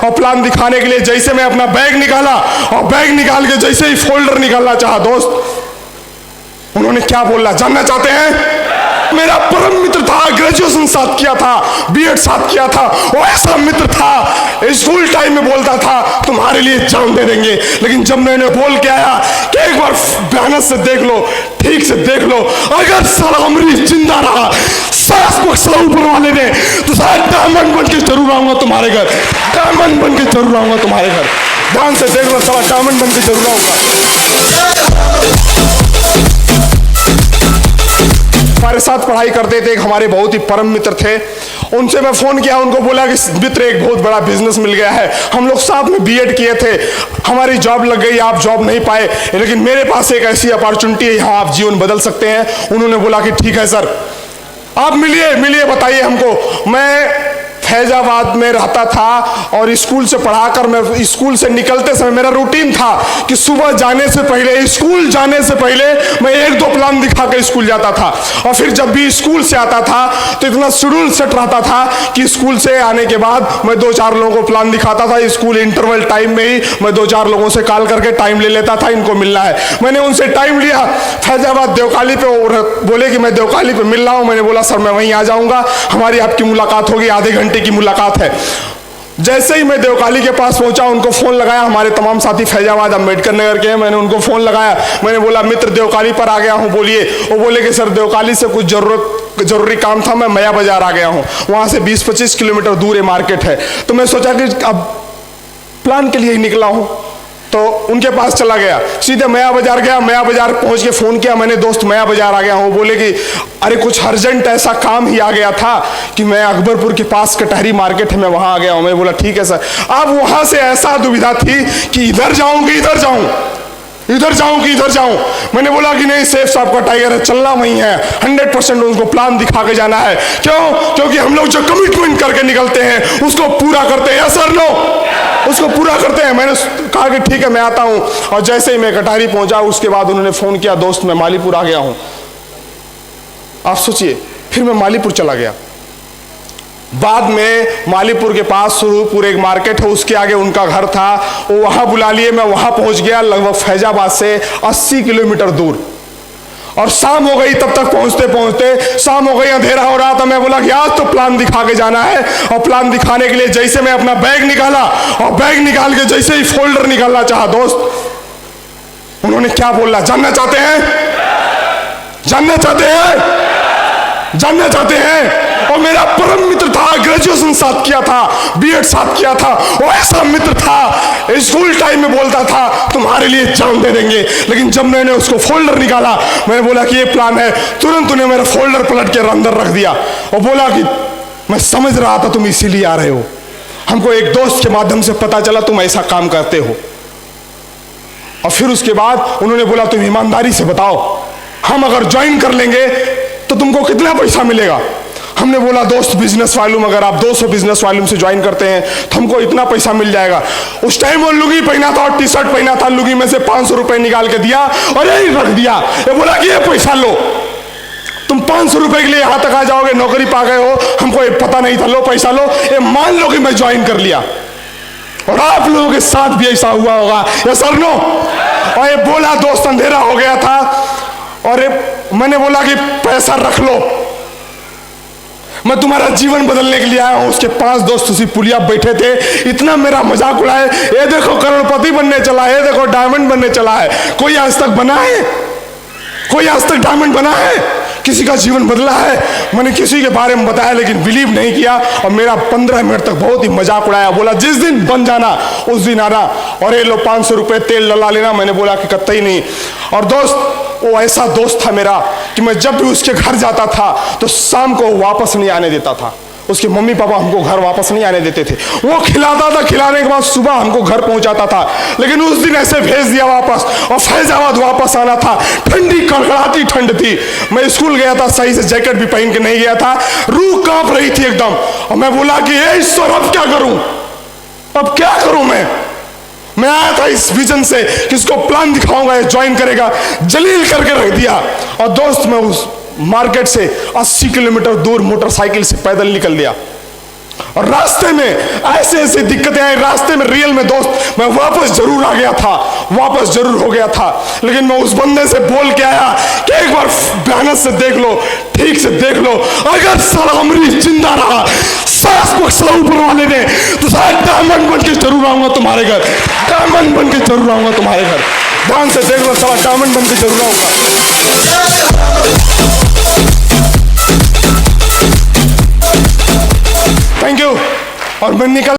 और प्लान दिखाने के लिए जैसे मैं अपना बैग निकाला और बैग निकाल के जैसे ही फोल्डर निकालना चाहा दोस्त, उन्होंने क्या बोला जानना चाहते हैं? मेरा परम मित्र था, ग्रेजुएशन साथ किया था, बीएड साथ किया था, वो ऐसा मित्र था, स्कूल टाइम में बोलता था तुम्हारे लिए जान दे देंगे। लेकिन जब मैंने बोल के आया कि एक बार मेहनत से देख लो, ठीक से देख लो, अगर साला अमरीश जिंदा रहा, सास बख्शा ऊपर वाले ने, तो शायद डायमंड बन के जरूर आऊंगा तुम्हारे घर, डायमंड बन के जरूर आऊंगा तुम्हारे घर। ध्यान से देख लो, साला डायमंड बन के जरूर आऊंगा। हमारे साथ पढ़ाई करते थे, हमारे बहुत ही परम मित्र थे। उनसे मैं फोन किया, उनको बोला कि मित्र एक बहुत बड़ा बिजनेस मिल गया है, हम लोग साथ में बीएड किए थे, हमारी जॉब लग गई, आप जॉब नहीं पाए, लेकिन मेरे पास एक ऐसी अपॉर्चुनिटी है, यहाँ आप जीवन बदल सकते हैं। उन्होंने बोला कि ठीक है सर, आप मिलिए बताइए हमको। मैं फैजाबाद में रहता था और स्कूल से पढ़ाकर मैं स्कूल से निकलते समय मेरा रूटीन था कि सुबह जाने से पहले, स्कूल जाने से पहले मैं 1-2 प्लान दिखा कर स्कूल जाता था। और फिर जब भी स्कूल से आता था तो इतना शेड्यूल सेट रहता था कि स्कूल से आने के बाद मैं 2-4 लोगों को प्लान दिखाता था। स्कूल इंटरवल टाइम में ही मैं 2-4 लोगों से कॉल करके टाइम ले लेता था, इनको मिलना है। मैंने उनसे टाइम लिया फैजाबाद देवकाली पे, बोले कि मैं देवकाली पे मिल रहा हूँ। मैंने बोला सर मैं वहीं आ जाऊँगा, हमारी आपकी मुलाकात होगी, आधे घंटे की मुलाकात है। जैसे ही मैं देवकाली के पास पहुंचा, उनको फोन लगाया, हमारे तमाम साथी फैजाबाद अम्बेडकर नगर के हैं, मैंने उनको फोन लगाया, मैंने बोला मित्र देवकाली पर आ गया हूं, बोलिए। वो बोले कि सर देवकाली से कुछ जरूरी काम था, मैं मया बाजार आ गया हूं, वहां से 20-25 किलोमीटर दूर ये मार्केट है। तो मैं सोचा कि अब प्लान के लिए ही निकला हूं, तो उनके पास चला गया, सीधे मया बाजार गया। मया बाजार पहुंच के फोन किया मैंने, दोस्त मया बाजार आ गया हूं। बोले कि अरे कुछ अर्जेंट ऐसा काम ही आ गया था कि मैं अकबरपुर के पास कटहरी मार्केट है, मैं वहां आ गया हूं। मैं बोला ठीक है सर। अब वहां से ऐसा दुविधा थी कि इधर जाऊं कि इधर जाऊं, इधर जाऊं कि इधर जाऊं। मैंने बोला कि नहीं, सेफ साहब का टाइगर है, चलना वहीं है, 100% उनको प्लान दिखा के जाना है। क्यों? क्योंकि हम लोग जो कमिटमेंट करके निकलते हैं उसको पूरा करते हैं। सर नो, उसको पूरा करते हैं। मैंने कहा कि ठीक है मैं आता हूं। और जैसे ही मैं कटारी पहुंचा, उसके बाद उन्होंने फोन किया, दोस्त मैं मालीपुर आ गया हूं। आप सोचिए, फिर मैं मालीपुर चला गया। बाद में मालीपुर के पास स्वरूपुर एक मार्केट है, उसके आगे उनका घर था, वो वहां बुला लिए, मैं वहां पहुंच गया, लगभग फैजाबाद से 80 किलोमीटर दूर। और शाम हो गई, तब तक पहुंचते पहुंचते शाम हो गई, अंधेरा हो रहा था। मैं बोला कि आज तो प्लान दिखा के जाना है। और प्लान दिखाने के लिए जैसे मैं अपना बैग निकाला और बैग निकाल के जैसे ही फोल्डर निकालना चाहा दोस्त, उन्होंने क्या बोला जानना चाहते हैं? जानना चाहते हैं? जानना चाहते हैं? और मेरा परम मित्र था, ग्रेजुएशन साथ किया था, बीएड साथ किया था, वो ऐसा मित्र था, स्कूल टाइम में बोलता था तुम्हारे लिए जान दे देंगे। लेकिन जब मैंने उसको फोल्डर निकाला, मैंने बोला कि ये प्लान है, तुरंत उन्हें मेरा फोल्डर पलट के अंदर रख दिया और बोला कि मैं समझ रहा था तुम इसीलिए आ रहे हो, हमको एक दोस्त के माध्यम से पता चला तुम ऐसा काम करते हो। और फिर उसके बाद उन्होंने बोला तुम ईमानदारी से बताओ, हम अगर ज्वाइन कर लेंगे तो तुमको कितना पैसा मिलेगा? हमने बोला दोस्त बिजनेस वॉल्यूम, अगर आप 200 बिजनेस वॉल्यूम से ज्वाइन करते हैं तो हमको इतना पैसा मिल जाएगा। उस टाइम वो लुंगी पहना था और टी शर्ट पहना था, लुंगी में से 500 रुपए निकाल के दिया और यही रख दिया। ये बोला कि ये पैसा लो, तुम 500 रुपए के लिए यहां तक आ जाओगे, नौकरी पा गए हो, हमको ये पता नहीं था, लो पैसा लो। ये मान लो कि मैं ज्वाइन कर लिया। और आप लोगों के साथ भी ऐसा हुआ होगा, या सर नो? और ये बोला दोस्त अंधेरा हो गया था और मैंने बोला कि पैसा रख लो, मैं तुम्हारा जीवन बदलने के लिए आया हूं। उसके 5 दोस्त उसी पुलिया बैठे थे, इतना मेरा मजाक उड़ाए, ये देखो करोड़पति बनने चला है, ये देखो डायमंड बनने चला है। कोई आज तक बना है? कोई आज तक डायमंड बना है? किसी का जीवन बदला है? मैंने किसी के बारे में बताया लेकिन बिलीव नहीं किया और मेरा 15 मिनट तक बहुत ही मजाक उड़ाया। बोला जिस दिन बन जाना उस दिन आना और ये लो 500 रुपए तेल डला लेना। मैंने बोला कि कतई नहीं। और दोस्त, वो ऐसा दोस्त था मेरा कि मैं जब भी उसके घर जाता था तो शाम को वापस नहीं आने देता था। उसके मम्मी पापा हमको घर वापस नहीं आने देते थे, वो खिलाता था, खिलाने के बाद सुबह हमको घर पहुंचाता था। लेकिन उस दिन ऐसे भेज दिया वापस और फैजाबाद वापस आना था। ठंडी कड़कड़ाती ठंड थी, मैं स्कूल गया था, सही से जैकेट भी पहन के नहीं गया था, रूह कांप रही थी एकदम। और मैं बोला कि ईश्वर अब क्या करूं, अब क्या करूं मैं आया था इस विजन से कि इसको प्लान दिखाऊंगा, ये ज्वाइन करेगा, जलील करके रख दिया। और दोस्त, मैं उस मार्केट से 80 किलोमीटर दूर मोटरसाइकिल से पैदल निकल दिया। और रास्ते में ऐसे ऐसे दिक्कतें आई, रास्ते में रियल में दोस्त मैं वापस जरूर आ गया था, वापस जरूर हो गया था, लेकिन मैं उस बंदे से बोल के आया कि एक बार मेहनत से देख लो, ठीक से देख लो, अगर साला अमरीश जिंदा रहा, सास बख्शा ऊपर वाले ने, तो साला डायमंड बन के जरूर आऊंगा तुम्हारे घर, डायमंड बन के जरूर आऊंगा तुम्हारे घर। ध्यान से देख लो, साला डायमंड बन के जरूर आऊंगा। Thank you. और मैं निकल